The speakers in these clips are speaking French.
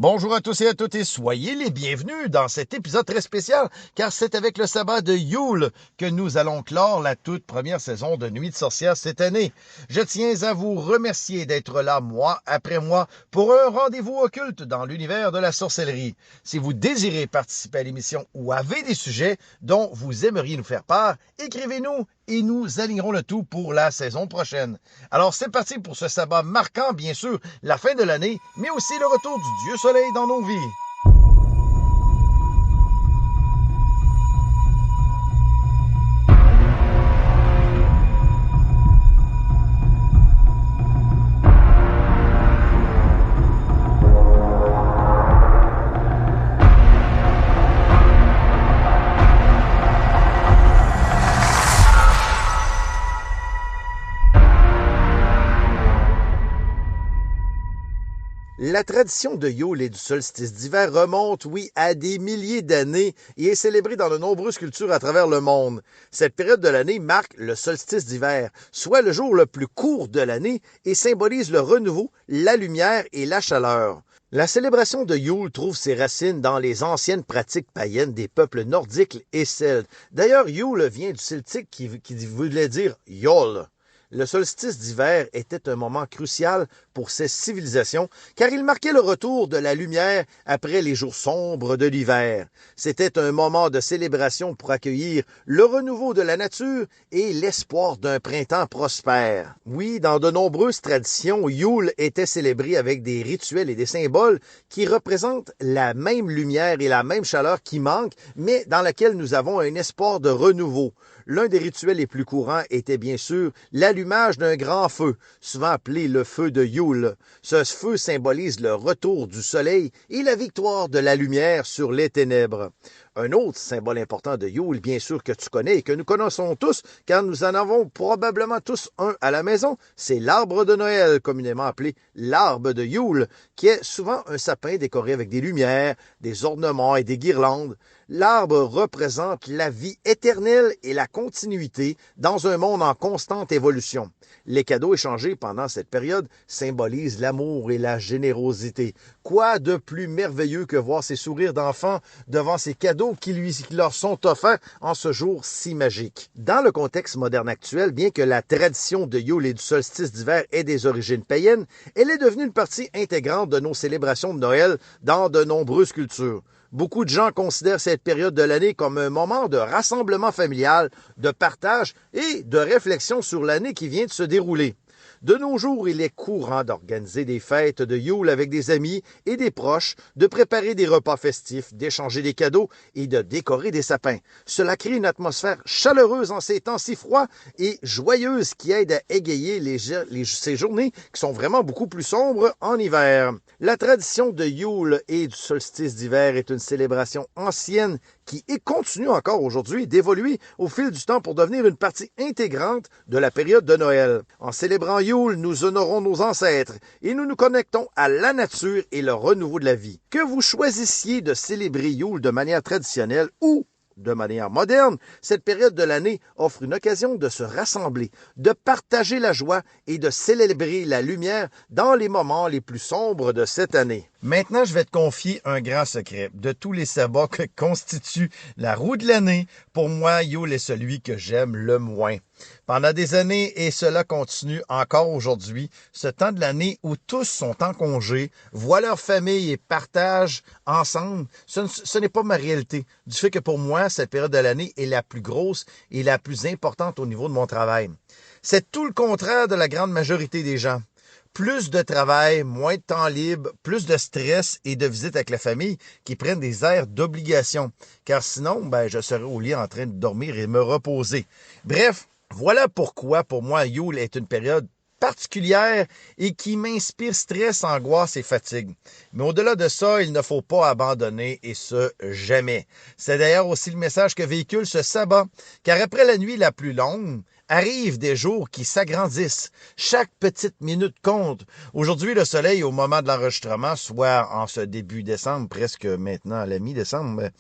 Bonjour à tous et à toutes et soyez les bienvenus dans cet épisode très spécial car c'est avec le sabbat de Yule que nous allons clore la toute première saison de Nuit de sorcière cette année. Je tiens à vous remercier d'être là mois après mois pour un rendez-vous occulte dans l'univers de la sorcellerie. Si vous désirez participer à l'émission ou avez des sujets dont vous aimeriez nous faire part, écrivez-nous et nous alignerons le tout pour la saison prochaine. Alors c'est parti pour ce sabbat marquant bien sûr la fin de l'année, mais aussi le retour du Dieu Soleil dans nos vies. La tradition de Yule et du solstice d'hiver remonte, oui, à des milliers d'années et est célébrée dans de nombreuses cultures à travers le monde. Cette période de l'année marque le solstice d'hiver, soit le jour le plus court de l'année et symbolise le renouveau, la lumière et la chaleur. La célébration de Yule trouve ses racines dans les anciennes pratiques païennes des peuples nordiques et celtes. D'ailleurs, Yule vient du celtique qui voulait dire Yule. Le solstice d'hiver était un moment crucial pour ces civilisations car il marquait le retour de la lumière après les jours sombres de l'hiver. C'était un moment de célébration pour accueillir le renouveau de la nature et l'espoir d'un printemps prospère. Oui, dans de nombreuses traditions, Yule était célébré avec des rituels et des symboles qui représentent la même lumière et la même chaleur qui manque, mais dans laquelle nous avons un espoir de renouveau. L'un des rituels les plus courants était bien sûr l'allumage d'un grand feu, souvent appelé le feu de Yule. Ce feu symbolise le retour du soleil et la victoire de la lumière sur les ténèbres. Un autre symbole important de Yule, bien sûr que tu connais et que nous connaissons tous, car nous en avons probablement tous un à la maison, c'est l'arbre de Noël, communément appelé l'arbre de Yule, qui est souvent un sapin décoré avec des lumières, des ornements et des guirlandes. L'arbre représente la vie éternelle et la continuité dans un monde en constante évolution. Les cadeaux échangés pendant cette période symbolisent l'amour et la générosité. Quoi de plus merveilleux que voir ces sourires d'enfants devant ces cadeaux qui leur sont offerts en ce jour si magique. Dans le contexte moderne actuel, bien que la tradition de Yule et du solstice d'hiver ait des origines païennes, elle est devenue une partie intégrante de nos célébrations de Noël dans de nombreuses cultures. Beaucoup de gens considèrent cette période de l'année comme un moment de rassemblement familial, de partage et de réflexion sur l'année qui vient de se dérouler. De nos jours, il est courant d'organiser des fêtes de Yule avec des amis et des proches, de préparer des repas festifs, d'échanger des cadeaux et de décorer des sapins. Cela crée une atmosphère chaleureuse en ces temps si froids et joyeuse qui aide à égayer ces journées qui sont vraiment beaucoup plus sombres en hiver. La tradition de Yule et du solstice d'hiver est une célébration ancienne qui continue encore aujourd'hui d'évoluer au fil du temps pour devenir une partie intégrante de la période de Noël. En célébrant Yule, nous honorons nos ancêtres et nous nous connectons à la nature et le renouveau de la vie. Que vous choisissiez de célébrer Yule de manière traditionnelle ou de manière moderne, cette période de l'année offre une occasion de se rassembler, de partager la joie et de célébrer la lumière dans les moments les plus sombres de cette année. Maintenant, je vais te confier un grand secret. De tous les sabbats que constitue la roue de l'année, pour moi, Yule est celui que j'aime le moins. Pendant des années, et cela continue encore aujourd'hui, ce temps de l'année où tous sont en congé, voient leur famille et partagent ensemble, ce n'est pas ma réalité. Du fait que pour moi, cette période de l'année est la plus grosse et la plus importante au niveau de mon travail. C'est tout le contraire de la grande majorité des gens. Plus de travail, moins de temps libre, plus de stress et de visites avec la famille qui prennent des airs d'obligation. Car sinon, je serais au lit en train de dormir et me reposer. Bref, voilà pourquoi pour moi Yule est une période particulière et qui m'inspire stress, angoisse et fatigue. Mais au-delà de ça, il ne faut pas abandonner et ce, jamais. C'est d'ailleurs aussi le message que véhicule ce sabbat, car après la nuit la plus longue, arrivent des jours qui s'agrandissent. Chaque petite minute compte. Aujourd'hui, le soleil, au moment de l'enregistrement, soit en ce début décembre, presque maintenant à la mi-décembre,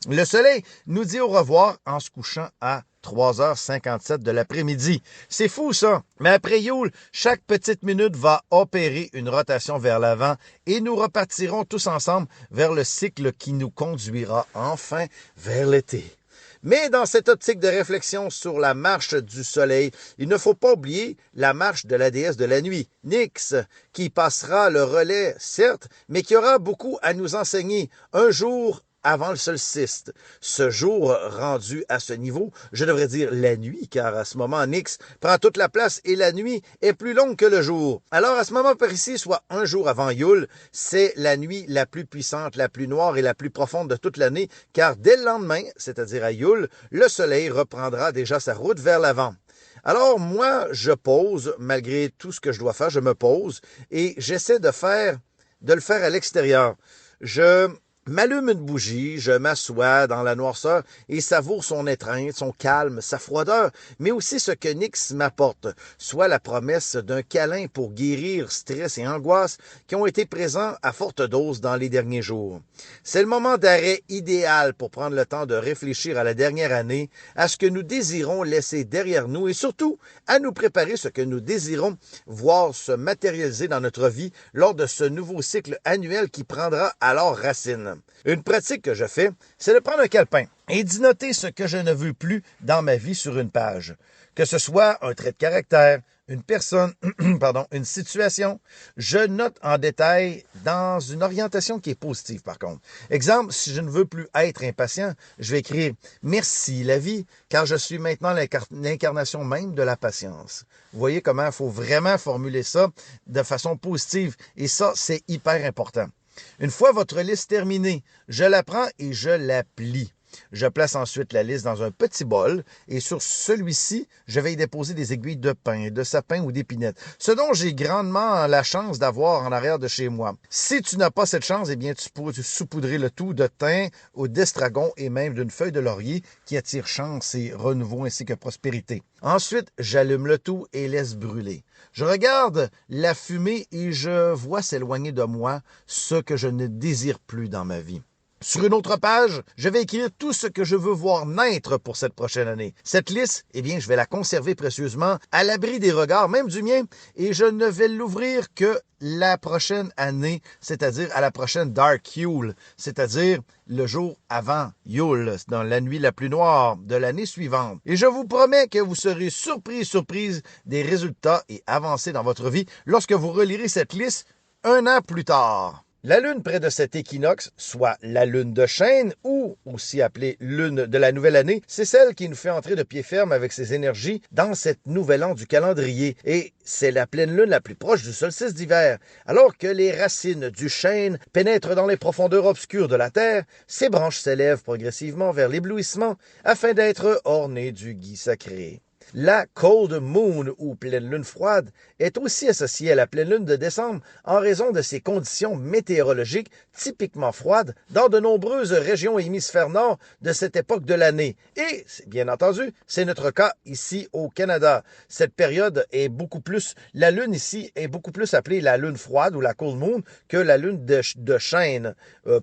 le soleil nous dit au revoir en se couchant à 3h57 de l'après-midi. C'est fou ça! Mais après Yule, chaque petite minute va opérer une rotation vers l'avant et nous repartirons tous ensemble vers le cycle qui nous conduira enfin vers l'été. Mais dans cette optique de réflexion sur la marche du soleil, il ne faut pas oublier la marche de la déesse de la nuit, Nyx, qui passera le relais, certes, mais qui aura beaucoup à nous enseigner un jour avant le solstice. Ce jour rendu à ce niveau, je devrais dire la nuit, car à ce moment, Nyx prend toute la place et la nuit est plus longue que le jour. Alors à ce moment précis, soit un jour avant Yule, c'est la nuit la plus puissante, la plus noire et la plus profonde de toute l'année, car dès le lendemain, c'est-à-dire à Yule, le soleil reprendra déjà sa route vers l'avant. Alors moi, je pose, malgré tout ce que je dois faire, je me pose et j'essaie de le faire à l'extérieur. Je m'allume une bougie, je m'assois dans la noirceur et savoure son étreinte, son calme, sa froideur, mais aussi ce que Nyx m'apporte, soit la promesse d'un câlin pour guérir stress et angoisse qui ont été présents à forte dose dans les derniers jours. C'est le moment d'arrêt idéal pour prendre le temps de réfléchir à la dernière année, à ce que nous désirons laisser derrière nous et surtout à nous préparer ce que nous désirons voir se matérialiser dans notre vie lors de ce nouveau cycle annuel qui prendra alors racine. Une pratique que je fais, c'est de prendre un calepin et d'y noter ce que je ne veux plus dans ma vie sur une page. Que ce soit un trait de caractère, une personne, une situation, je note en détail dans une orientation qui est positive par contre. Exemple, si je ne veux plus être impatient, je vais écrire « Merci la vie, car je suis maintenant l'incarnation même de la patience ». Vous voyez comment il faut vraiment formuler ça de façon positive et ça, c'est hyper important. Une fois votre liste terminée, je la prends et je la plie. Je place ensuite la liste dans un petit bol et sur celui-ci, je vais y déposer des aiguilles de pin, de sapin ou d'épinettes, ce dont j'ai grandement la chance d'avoir en arrière de chez moi. Si tu n'as pas cette chance, eh bien tu peux saupoudrer le tout de thym ou d'estragon et même d'une feuille de laurier qui attire chance et renouveau ainsi que prospérité. Ensuite, j'allume le tout et laisse brûler. Je regarde la fumée et je vois s'éloigner de moi ce que je ne désire plus dans ma vie. Sur une autre page, je vais écrire tout ce que je veux voir naître pour cette prochaine année. Cette liste, eh bien, je vais la conserver précieusement à l'abri des regards, même du mien, et je ne vais l'ouvrir que la prochaine année, c'est-à-dire à la prochaine Dark Yule, c'est-à-dire le jour avant Yule, dans la nuit la plus noire de l'année suivante. Et je vous promets que vous serez surprise des résultats et avancés dans votre vie lorsque vous relirez cette liste un an plus tard. La lune près de cet équinoxe, soit la lune de Chêne, ou aussi appelée lune de la nouvelle année, c'est celle qui nous fait entrer de pied ferme avec ses énergies dans cette nouvel an du calendrier. Et c'est la pleine lune la plus proche du solstice d'hiver. Alors que les racines du chêne pénètrent dans les profondeurs obscures de la terre, ses branches s'élèvent progressivement vers l'éblouissement afin d'être ornées du gui sacré. La Cold Moon, ou pleine lune froide, est aussi associée à la pleine lune de décembre en raison de ses conditions météorologiques typiquement froides dans de nombreuses régions hémisphères nord de cette époque de l'année. Et, bien entendu, c'est notre cas ici au Canada. Cette période est la lune ici est beaucoup plus appelée la lune froide ou la Cold Moon que la lune de chêne.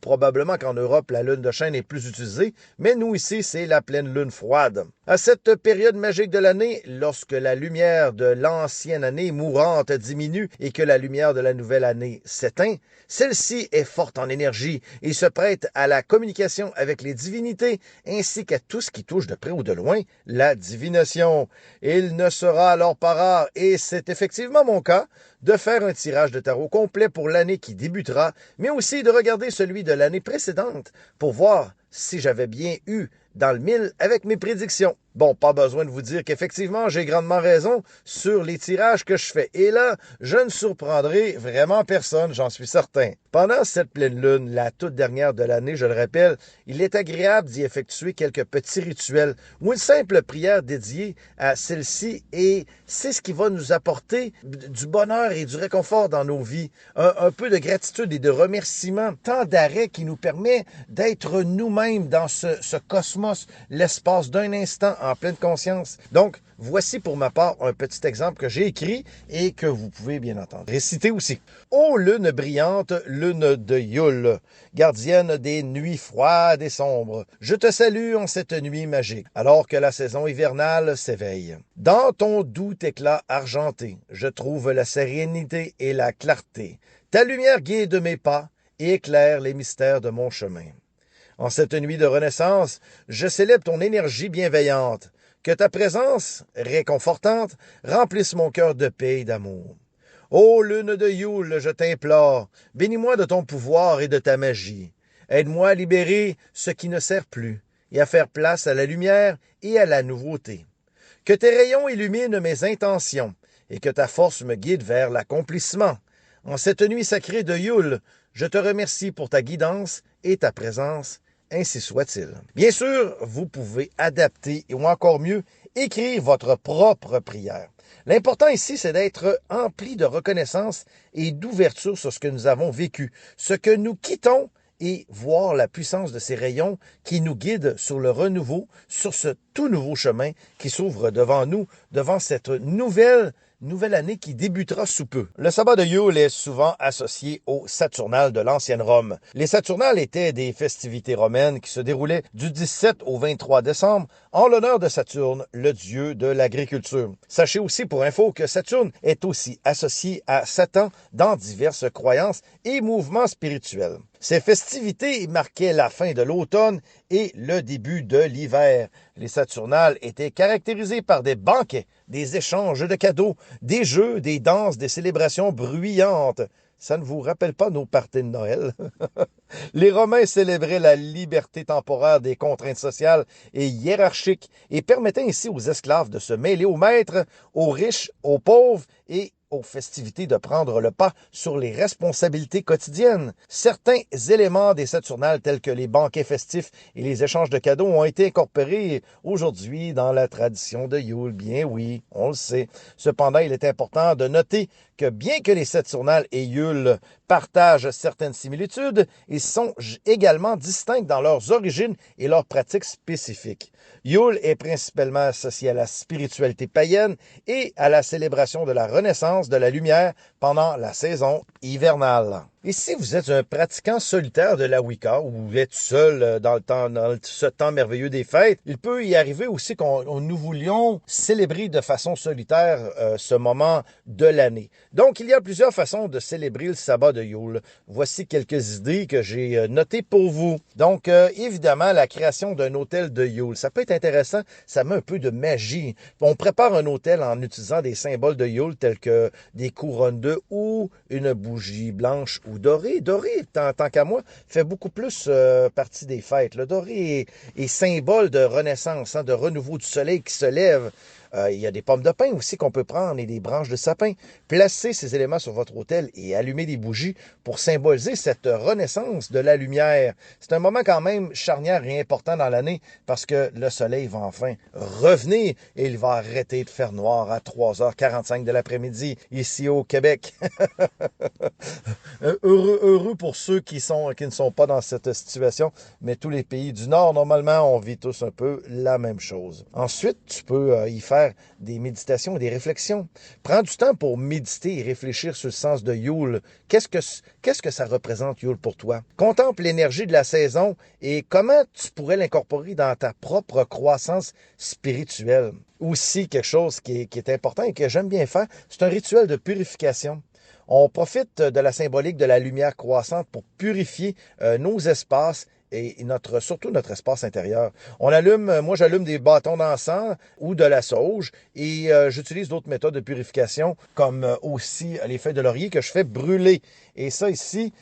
Probablement qu'en Europe, la lune de chêne est plus utilisée, mais nous ici, c'est la pleine lune froide. À cette période magique de l'année, lorsque la lumière de l'ancienne année mourante diminue et que la lumière de la nouvelle année s'éteint, celle-ci est forte en énergie et se prête à la communication avec les divinités ainsi qu'à tout ce qui touche de près ou de loin la divination. Il ne sera alors pas rare, et c'est effectivement mon cas, de faire un tirage de tarot complet pour l'année qui débutera, mais aussi de regarder celui de l'année précédente pour voir si j'avais bien eu dans le mille avec mes prédictions. Bon, pas besoin de vous dire qu'effectivement, j'ai grandement raison sur les tirages que je fais. Et là, je ne surprendrai vraiment personne, j'en suis certain. Pendant cette pleine lune, la toute dernière de l'année, je le rappelle, il est agréable d'y effectuer quelques petits rituels ou une simple prière dédiée à celle-ci, et c'est ce qui va nous apporter du bonheur et du réconfort dans nos vies. Un peu de gratitude et de remerciement, tant d'arrêt qui nous permet d'être nous-mêmes dans ce cosmos cosmos, l'espace d'un instant en pleine conscience. Donc, voici pour ma part un petit exemple que j'ai écrit et que vous pouvez bien entendre réciter aussi. Ô lune brillante, lune de Yule, gardienne des nuits froides et sombres, je te salue en cette nuit magique, alors que la saison hivernale s'éveille. Dans ton doux éclat argenté, je trouve la sérénité et la clarté. Ta lumière guide mes pas et éclaire les mystères de mon chemin. En cette nuit de renaissance, je célèbre ton énergie bienveillante. Que ta présence, réconfortante, remplisse mon cœur de paix et d'amour. Ô lune de Yule, je t'implore, bénis-moi de ton pouvoir et de ta magie. Aide-moi à libérer ce qui ne sert plus et à faire place à la lumière et à la nouveauté. Que tes rayons illuminent mes intentions et que ta force me guide vers l'accomplissement. En cette nuit sacrée de Yule, je te remercie pour ta guidance et ta présence. Ainsi soit-il. Bien sûr, vous pouvez adapter ou encore mieux, écrire votre propre prière. L'important ici, c'est d'être empli de reconnaissance et d'ouverture sur ce que nous avons vécu, ce que nous quittons et voir la puissance de ces rayons qui nous guident sur le renouveau, sur ce tout nouveau chemin qui s'ouvre devant nous, devant cette nouvelle année qui débutera sous peu. Le sabbat de Yule est souvent associé aux Saturnales de l'ancienne Rome. Les Saturnales étaient des festivités romaines qui se déroulaient du 17 au 23 décembre en l'honneur de Saturne, le dieu de l'agriculture. Sachez aussi pour info que Saturne est aussi associé à Satan dans diverses croyances et mouvements spirituels. Ces festivités marquaient la fin de l'automne et le début de l'hiver. Les Saturnales étaient caractérisées par des banquets, des échanges de cadeaux, des jeux, des danses, des célébrations bruyantes. Ça ne vous rappelle pas nos parties de Noël? Les Romains célébraient la liberté temporaire des contraintes sociales et hiérarchiques et permettaient ainsi aux esclaves de se mêler aux maîtres, aux riches, aux pauvres et aux festivités de prendre le pas sur les responsabilités quotidiennes. Certains éléments des Saturnales tels que les banquets festifs et les échanges de cadeaux ont été incorporés aujourd'hui dans la tradition de Yule. Bien oui, on le sait. Cependant, il est important de noter que bien que les Saturnales et Yule partagent certaines similitudes, ils sont également distincts dans leurs origines et leurs pratiques spécifiques. Yule est principalement associé à la spiritualité païenne et à la célébration de la renaissance de la lumière pendant la saison hivernale. Et si vous êtes un pratiquant solitaire de la Wicca ou vous êtes seul dans ce temps merveilleux des fêtes, il peut y arriver aussi qu'on nous voulions célébrer de façon solitaire ce moment de l'année. Donc, il y a plusieurs façons de célébrer le sabbat de Yule. Voici quelques idées que j'ai notées pour vous. Donc, évidemment, la création d'un autel de Yule. Ça peut être intéressant, ça met un peu de magie. On prépare un autel en utilisant des symboles de Yule tels que des couronnes de houx, une bougie blanche ou doré. Doré, tant qu'à moi, fait beaucoup plus partie des fêtes. Le doré est symbole de renaissance, de renouveau du soleil qui se lève. Il y a des pommes de pin aussi qu'on peut prendre et des branches de sapin. Placez ces éléments sur votre autel et allumez des bougies pour symboliser cette renaissance de la lumière. C'est un moment quand même charnière et important dans l'année parce que le soleil va enfin revenir et il va arrêter de faire noir à 3h45 de l'après-midi ici au Québec. Heureux pour ceux qui ne sont pas dans cette situation, mais tous les pays du Nord, normalement, on vit tous un peu la même chose. Ensuite, tu peux y faire des méditations et des réflexions. Prends du temps pour méditer et réfléchir sur le sens de Yule. Qu'est-ce que ça représente, Yule, pour toi? Contemple l'énergie de la saison et comment tu pourrais l'incorporer dans ta propre croissance spirituelle. Aussi, quelque chose qui est important et que j'aime bien faire, c'est un rituel de purification. On profite de la symbolique de la lumière croissante pour purifier nos espaces et surtout notre espace intérieur. Moi j'allume des bâtons d'encens ou de la sauge et j'utilise d'autres méthodes de purification comme aussi les feuilles de laurier que je fais brûler. Et ça ici,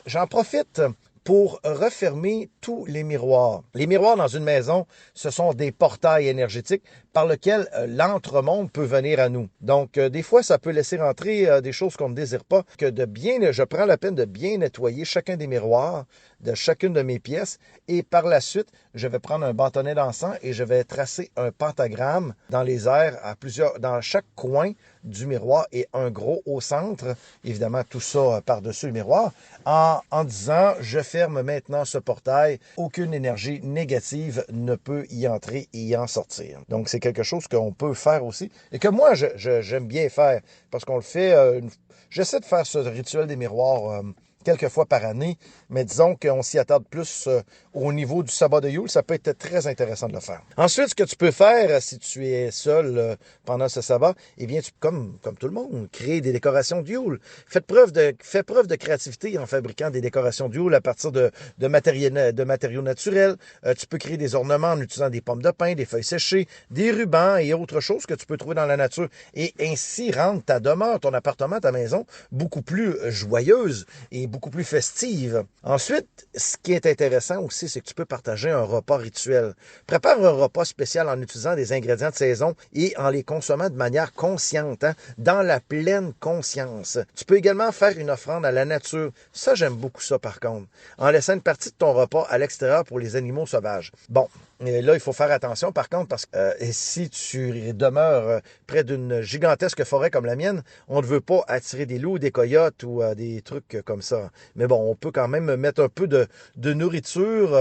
j'en profite pour refermer tous les miroirs. Les miroirs dans une maison, ce sont des portails énergétiques par lesquels l'entremonde peut venir à nous. Donc, des fois, ça peut laisser entrer des choses qu'on ne désire pas, je prends la peine de bien nettoyer chacun des miroirs de chacune de mes pièces et par la suite, je vais prendre un bâtonnet d'encens et je vais tracer un pentagramme dans les airs dans chaque coin du miroir et un gros au centre. Évidemment, tout ça par-dessus le miroir. En disant, je ferme maintenant ce portail. Aucune énergie négative ne peut y entrer et y en sortir. Donc, c'est quelque chose qu'on peut faire aussi et que moi, j'aime bien faire parce qu'on le fait. J'essaie de faire ce rituel des miroirs quelques fois par année, mais disons qu'on s'y attarde plus au niveau du sabbat de Yule, ça peut être très intéressant de le faire. Ensuite, ce que tu peux faire si tu es seul pendant ce sabbat, eh bien, comme tout le monde, créer des décorations de Yule. Fais preuve de créativité en fabriquant des décorations de Yule à partir de matériaux naturels. Tu peux créer des ornements en utilisant des pommes de pin, des feuilles séchées, des rubans et autres choses que tu peux trouver dans la nature. Et ainsi rendre ta demeure, ton appartement, ta maison beaucoup plus joyeuse et beaucoup plus festive. Ensuite, ce qui est intéressant aussi, c'est que tu peux partager un repas rituel. Prépare un repas spécial en utilisant des ingrédients de saison et en les consommant de manière consciente, dans la pleine conscience. Tu peux également faire une offrande à la nature. Ça, j'aime beaucoup ça par contre. En laissant une partie de ton repas à l'extérieur pour les animaux sauvages. Bon, là, il faut faire attention par contre parce que si tu demeures près d'une gigantesque forêt comme la mienne, on ne veut pas attirer des loups, des coyotes ou des trucs comme ça. Mais bon, on peut quand même mettre un peu de nourriture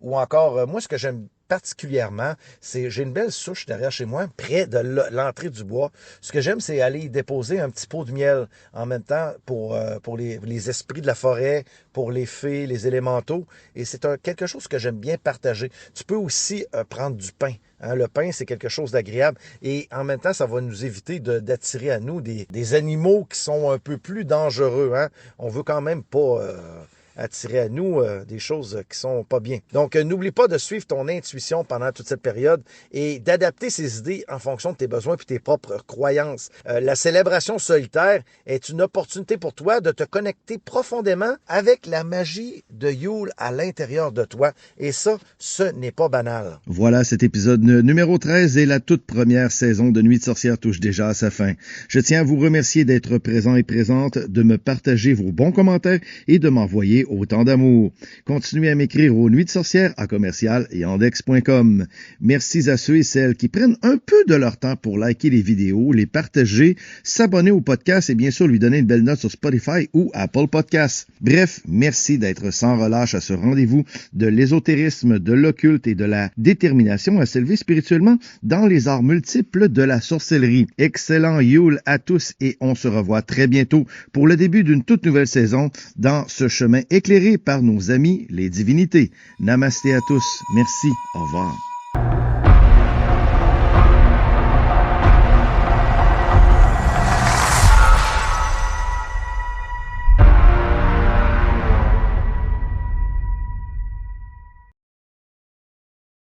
ou encore, moi, ce que j'aime particulièrement, c'est j'ai une belle souche derrière chez moi, près de l'entrée du bois. Ce que j'aime, c'est aller y déposer un petit pot de miel en même temps pour les esprits de la forêt, pour les fées, les élémentaux. Et c'est quelque chose que j'aime bien partager. Tu peux aussi prendre du pain. Hein, le pain, c'est quelque chose d'agréable. Et en même temps, ça va nous éviter d'attirer à nous des animaux qui sont un peu plus dangereux. Hein. On veut quand même pas attirer à nous des choses qui sont pas bien. Donc, n'oublie pas de suivre ton intuition pendant toute cette période et d'adapter ces idées en fonction de tes besoins et tes propres croyances. La célébration solitaire est une opportunité pour toi de te connecter profondément avec la magie de Yule à l'intérieur de toi. Et ça, ce n'est pas banal. Voilà, cet épisode numéro 13 et la toute première saison de Nuit de sorcière touche déjà à sa fin. Je tiens à vous remercier d'être présent et présente, de me partager vos bons commentaires et de m'envoyer autant d'amour. Continuez à m'écrire aux nuitssorcières@commercial-yandex.com. Merci à ceux et celles qui prennent un peu de leur temps pour liker les vidéos, les partager, s'abonner au podcast et bien sûr lui donner une belle note sur Spotify ou Apple Podcasts. Bref, merci d'être sans relâche à ce rendez-vous de l'ésotérisme, de l'occulte et de la détermination à s'élever spirituellement dans les arts multiples de la sorcellerie. Excellent Yule à tous et on se revoit très bientôt pour le début d'une toute nouvelle saison dans ce chemin éclairé par nos amis les divinités. Namasté à tous. Merci. Au revoir.